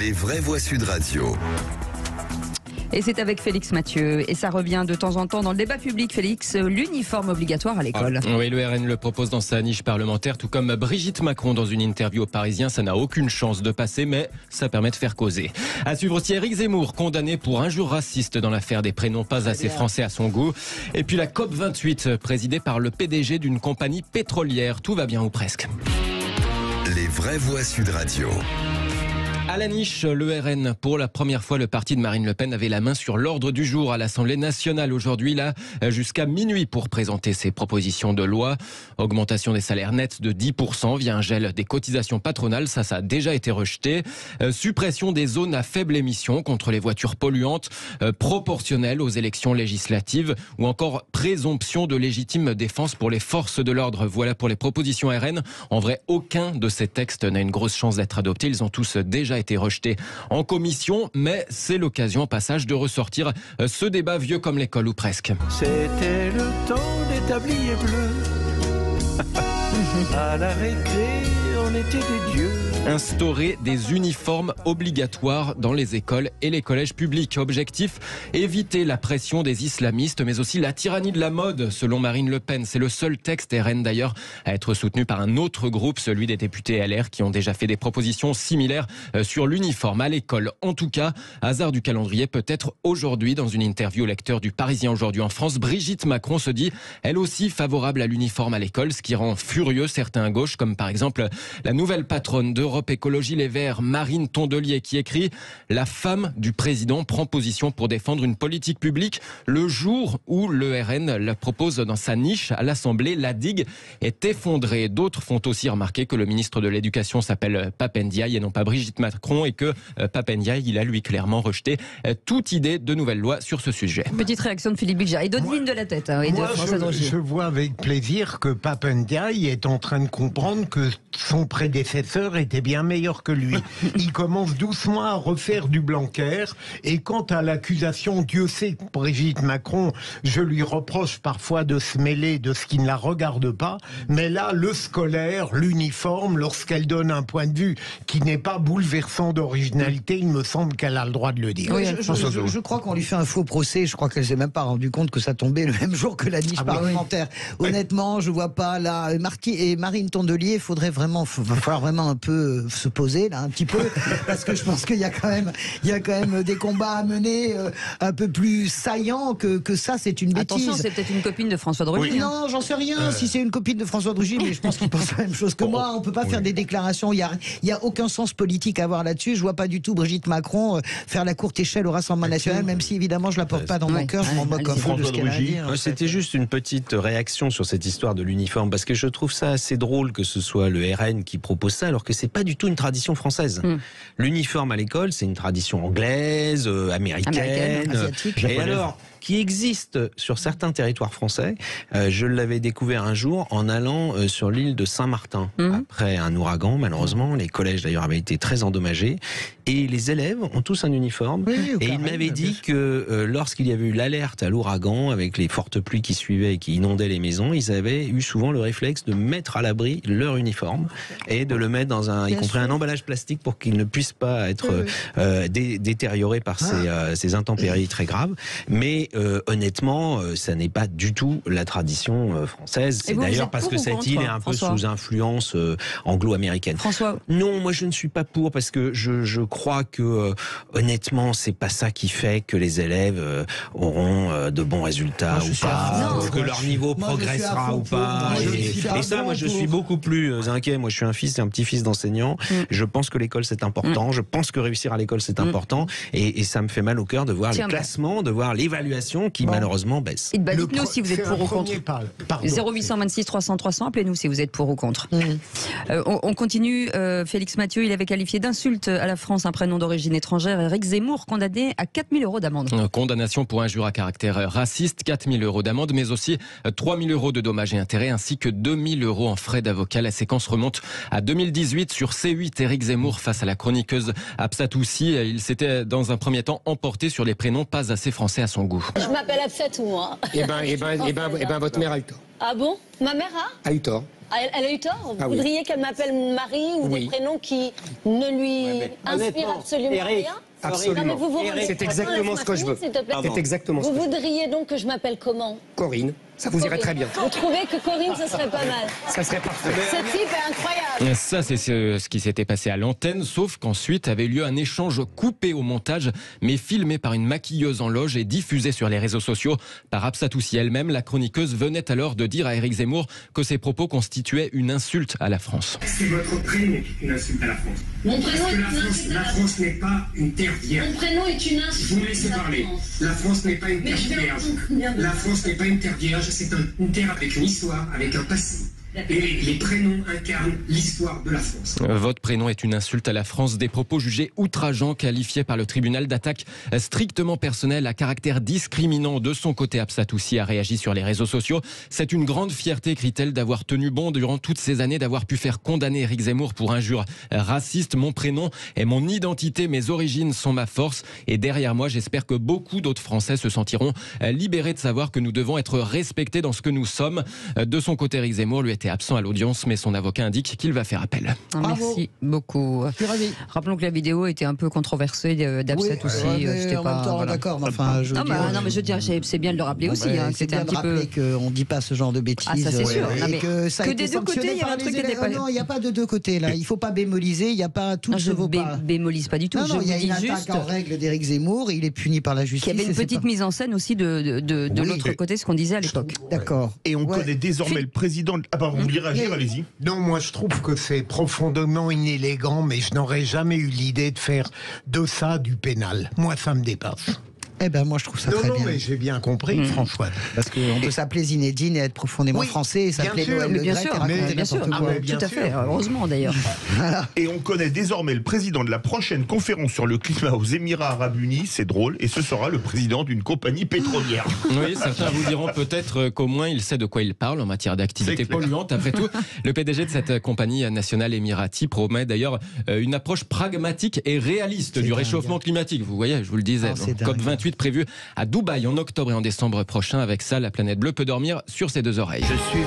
Les vraies voix Sud Radio. Et c'est avec Félix Mathieu. Et ça revient de temps en temps dans le débat public, Félix, l'uniforme obligatoire à l'école. Oui, le RN le propose dans sa niche parlementaire, tout comme Brigitte Macron dans une interview au Parisien. Ça n'a aucune chance de passer, mais ça permet de faire causer. À suivre aussi Éric Zemmour, condamné pour injures racistes dans l'affaire des prénoms pas assez français à son goût. Et puis la COP28, présidée par le PDG d'une compagnie pétrolière. Tout va bien ou presque. Les vraies voix Sud Radio. À la niche, le RN, pour la première fois, le parti de Marine Le Pen avait la main sur l'ordre du jour à l'Assemblée nationale aujourd'hui, là, jusqu'à minuit pour présenter ses propositions de loi. Augmentation des salaires nets de 10% via un gel des cotisations patronales, ça a déjà été rejeté. Suppression des zones à faible émission contre les voitures polluantes, proportionnelle aux élections législatives ou encore présomption de légitime défense pour les forces de l'ordre. Voilà pour les propositions RN. En vrai, aucun de ces textes n'a une grosse chance d'être adopté. Ils ont tous déjà été rejeté en commission, mais c'est l'occasion au passage de ressortir ce débat vieux comme l'école ou presque. C'était le temps des tabliers bleus. À la récré, on était des dieux. Instaurer des uniformes obligatoires dans les écoles et les collèges publics. Objectif, éviter la pression des islamistes, mais aussi la tyrannie de la mode, selon Marine Le Pen. C'est le seul texte RN d'ailleurs à être soutenu par un autre groupe, celui des députés LR, qui ont déjà fait des propositions similaires sur l'uniforme à l'école. En tout cas, hasard du calendrier, peut-être aujourd'hui, dans une interview au lecteur du Parisien aujourd'hui en France, Brigitte Macron se dit, elle aussi, favorable à l'uniforme à l'école, ce qui rend furieux certains à gauche, comme par exemple la nouvelle patronne d'Europe Écologie Les Verts, Marine Tondelier, qui écrit « La femme du président prend position pour défendre une politique publique le jour où le RN la propose dans sa niche à l'Assemblée. La digue est effondrée. » D'autres font aussi remarquer que le ministre de l'Éducation s'appelle Pape Ndiaye et non pas Brigitte Macron et que Pape Ndiaye, il a lui clairement rejeté toute idée de nouvelle loi sur ce sujet. Petite réaction de Philippe Bilger et Daudeline de la tête. Et de François Drogier. Je vois avec plaisir que Pape Ndiaye est en train de comprendre que son prédécesseur était bien meilleur que lui. Il commence doucement à refaire du Blanquer. Et quant à l'accusation, Dieu sait que Brigitte Macron, je lui reproche parfois de se mêler de ce qui ne la regarde pas. Mais là, le scolaire, l'uniforme, lorsqu'elle donne un point de vue qui n'est pas bouleversant d'originalité, il me semble qu'elle a le droit de le dire. Oui, je crois qu'on lui fait un faux procès. Je crois qu'elle s'est même pas rendue compte que ça tombait le même jour que la niche parlementaire. Oui. Honnêtement, je vois pas là. Marine Tondelier, va falloir vraiment un peu se poser là un petit peu parce que je pense qu'il y a quand même des combats à mener un peu plus saillants que ça. C'est une bêtise. Attention, c'est peut-être une copine de François Drogier. Oui. Non, j'en sais rien. Si c'est une copine de François Drogier, mais je pense qu'il pense la même chose que moi. On peut pas faire des déclarations. Il y a aucun sens politique à avoir là-dessus. Je vois pas du tout Brigitte Macron faire la courte échelle au Rassemblement national, même si évidemment je la porte pas dans mon cœur. Je m'en moque un peu de ce qu'elle a à dire. C'était juste une petite réaction sur cette histoire de l'uniforme parce que je trouve ça assez drôle que ce soit le RN qui propose ça alors que c'est pas du tout une tradition française. L'uniforme à l'école, c'est une tradition anglaise, américaine, asiatique, et alors qui existe sur certains territoires français. Je l'avais découvert un jour en allant sur l'île de Saint-Martin. Après un ouragan, malheureusement, les collèges d'ailleurs avaient été très endommagés. Et les élèves ont tous un uniforme. Et il m'avait dit que lorsqu'il y avait eu l'alerte à l'ouragan, avec les fortes pluies qui suivaient et qui inondaient les maisons, ils avaient eu souvent le réflexe de mettre à l'abri leur uniforme et de le mettre dans y compris un emballage plastique pour qu'il ne puisse pas être détérioré par ces intempéries très graves. Mais honnêtement, ça n'est pas du tout la tradition française. C'est d'ailleurs parce que cette île est un peu sous influence anglo-américaine. François. Non, moi je ne suis pas pour parce que je crois que honnêtement, c'est pas ça qui fait que les élèves auront de bons résultats ou pas, que leur niveau progressera ou pas. Et ça, moi je suis beaucoup plus inquiet. Moi je suis un fils et un petit-fils d'enseignant. Je pense que l'école c'est important. Je pense que réussir à l'école c'est important. Et ça me fait mal au cœur de voir les classements, de voir l'évaluation qui malheureusement baisse. Et dites-nous si vous êtes pour ou contre. 0826 300 300, appelez-nous si vous êtes pour ou contre. On continue. Félix Mathieu, il avait qualifié d'insulte à la France un prénom d'origine étrangère. Éric Zemmour, condamné à 4 000 € d'amende. Condamnation pour injure à caractère raciste, 4 000 € d'amende, mais aussi 3 000 € de dommages et intérêts, ainsi que 2 000 € en frais d'avocat. La séquence remonte à 2018 sur C8. Éric Zemmour face à la chroniqueuse Absatoussi. Il s'était dans un premier temps emporté sur les prénoms pas assez français à son goût. Je m'appelle Absatou, moi. Eh ben, votre mère a le temps. Ah bon? Ma mère a eu tort. Elle a eu tort? Ah Vous voudriez qu'elle m'appelle Marie ou des prénoms qui ne lui inspirent absolument rien? Absolument. Non, mais vous c'est exactement ce que je veux. C'est exactement ce que je veux. Vous voudriez donc que je m'appelle comment? Corinne. Ça vous irait très bien. Vous trouvez que Corinne, ce serait pas mal? Ça serait parfait. Ce type est incroyable. Ça, c'est ce qui s'était passé à l'antenne, sauf qu'ensuite avait lieu un échange coupé au montage, mais filmé par une maquilleuse en loge et diffusé sur les réseaux sociaux par Absatoussi elle-même. La chroniqueuse venait alors de dire à Éric Zemmour que ses propos constituaient une insulte à la France. C'est votre prénom qui est une insulte à la France. Mon prénom est une insulte à la France. La France n'est pas une terre vierge. Mon prénom est une insulte. Vous me laissez parler. La France n'est pas une terre vierge. La France n'est pas une terre vierge, c'est une terre avec une histoire, avec un passé. Et les prénoms incarnent l'histoire de la France. Votre prénom est une insulte à la France. Des propos jugés outrageants, qualifiés par le tribunal d'attaque strictement personnelle à caractère discriminant. De son côté, Absatoussi a réagi sur les réseaux sociaux. C'est une grande fierté, écrit-elle, d'avoir tenu bon durant toutes ces années, d'avoir pu faire condamner Éric Zemmour pour injures racistes. Mon prénom est mon identité, mes origines sont ma force. Et derrière moi, j'espère que beaucoup d'autres Français se sentiront libérés de savoir que nous devons être respectés dans ce que nous sommes. De son côté, Éric Zemmour lui était absent à l'audience, mais son avocat indique qu'il va faire appel. Merci beaucoup. Rappelons que la vidéo était un peu controversée d'Absatoussi. En même temps, d'accord. Enfin, non, mais je veux dire, c'est bien de le rappeler aussi. C'est bien de rappeler qu'on ne dit pas ce genre de bêtises. Ah, ça c'est sûr. Et que ça a été des deux côtés, il y a un truc qui n'était pas. Non, il n'y a pas de deux côtés là. Il ne faut pas bémoliser. Il n'y a pas tout. Je ne bémolise pas du tout. Non, il y a une attaque en règle d'Éric Zemmour. Il est puni par la justice. Il y avait une petite mise en scène aussi de l'autre côté, ce qu'on disait à l'époque. D'accord. Et on connaît désormais le président. Ah pardon, vous voulez réagir, allez-y. Non, moi je trouve que c'est profondément inélégant, mais je n'aurais jamais eu l'idée de faire de ça du pénal. Moi, ça me dépasse. Eh ben moi je trouve ça très bien. Non, mais j'ai bien compris, François. Parce qu'on peut s'appeler Zinedine et être profondément français, et s'appeler Noël Le Graët et raconter n'importe quoi. Tout à fait, heureusement d'ailleurs. Et on connaît désormais le président de la prochaine conférence sur le climat aux Émirats Arabes Unis, c'est drôle, et ce sera le président d'une compagnie pétrolière. Oui, certains vous diront peut-être qu'au moins il sait de quoi il parle en matière d'activité polluante. Après tout, le PDG de cette compagnie nationale émirati promet d'ailleurs une approche pragmatique et réaliste du réchauffement climatique. Vous voyez, je vous le disais, COP28 prévu à Dubaï en octobre et en décembre prochain. Avec ça, la planète bleue peut dormir sur ses deux oreilles. Je suis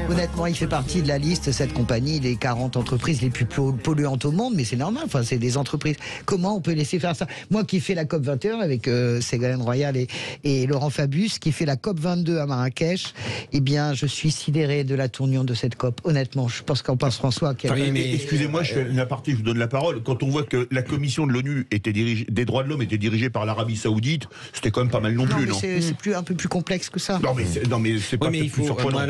Honnêtement, il fait partie de la liste, cette compagnie, les 40 entreprises les plus polluantes au monde, mais c'est normal, enfin, c'est des entreprises. Comment on peut laisser faire ça? Moi qui fais la COP21 avec Ségolène Royal et Laurent Fabius, qui fait la COP22 à Marrakech, eh bien, je suis sidéré de la tournure de cette COP. Honnêtement, je pense qu'en pense François. Excusez-moi, je fais une aparté, je vous donne la parole. Quand on voit que la commission de l'ONU des droits de l'homme était dirigée par l'Arabie Saoudite, c'était quand même pas mal non plus, non? C'est un peu plus complexe que ça. Non, mais c'est pas plus surprenant.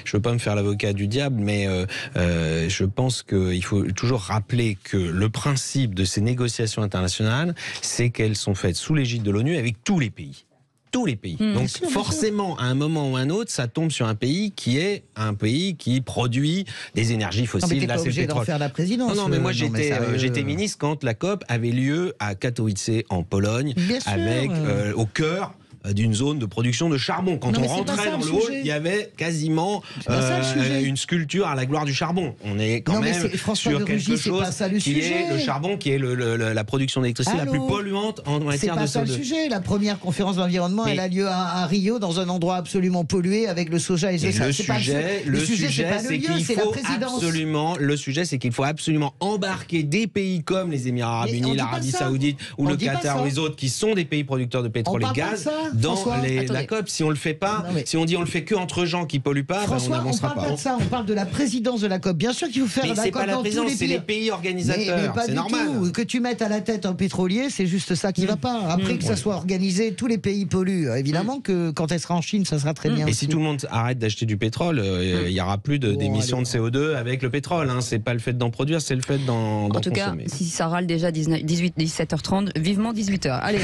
Je veux pas me faire l'avocat du diable, mais je pense qu'il faut toujours rappeler que le principe de ces négociations internationales, c'est qu'elles sont faites sous l'égide de l'ONU avec tous les pays. Tous les pays. Donc forcément, à un moment ou à un autre, ça tombe sur un pays qui produit des énergies fossiles. Là, c'est le pétrole. Faire la présidence. Non, mais moi j'étais ministre quand la COP avait lieu à Katowice en Pologne, avec au cœur d'une zone de production de charbon. Quand on rentrait dans le hall, il y avait quasiment une sculpture à la gloire du charbon. On est quand même sur quelque chose qui est le charbon, qui est la production d'électricité la plus polluante en matière de CO2. C'est pas ça le sujet. La première conférence d'environnement, elle a lieu à Rio, dans un endroit absolument pollué, avec le soja et ça. Le sujet, c'est qu'il faut absolument embarquer des pays comme les Émirats Arabes Unis, l'Arabie Saoudite ou le Qatar ou les autres, qui sont des pays producteurs de pétrole et gaz, dans la COP. Si on le fait pas, si on dit on le fait que entre gens qui polluent pas, François, on n'avancera pas. On parle pas de ça, on parle de la présidence de la COP. Bien sûr qu'il faut faire la COP. C'est pas la présidence, c'est les pays organisateurs. C'est normal. Tout. Que tu mettes à la tête un pétrolier, c'est juste ça qui va pas. Après que ça soit organisé, tous les pays polluent. Évidemment que quand elle sera en Chine, ça sera très bien. Et si tout le monde arrête d'acheter du pétrole, il y aura plus d'émissions de CO2 avec le pétrole. C'est pas le fait d'en produire, c'est le fait d'en consommer. En tout cas, si ça râle déjà 17h30, vivement 18h. Allez.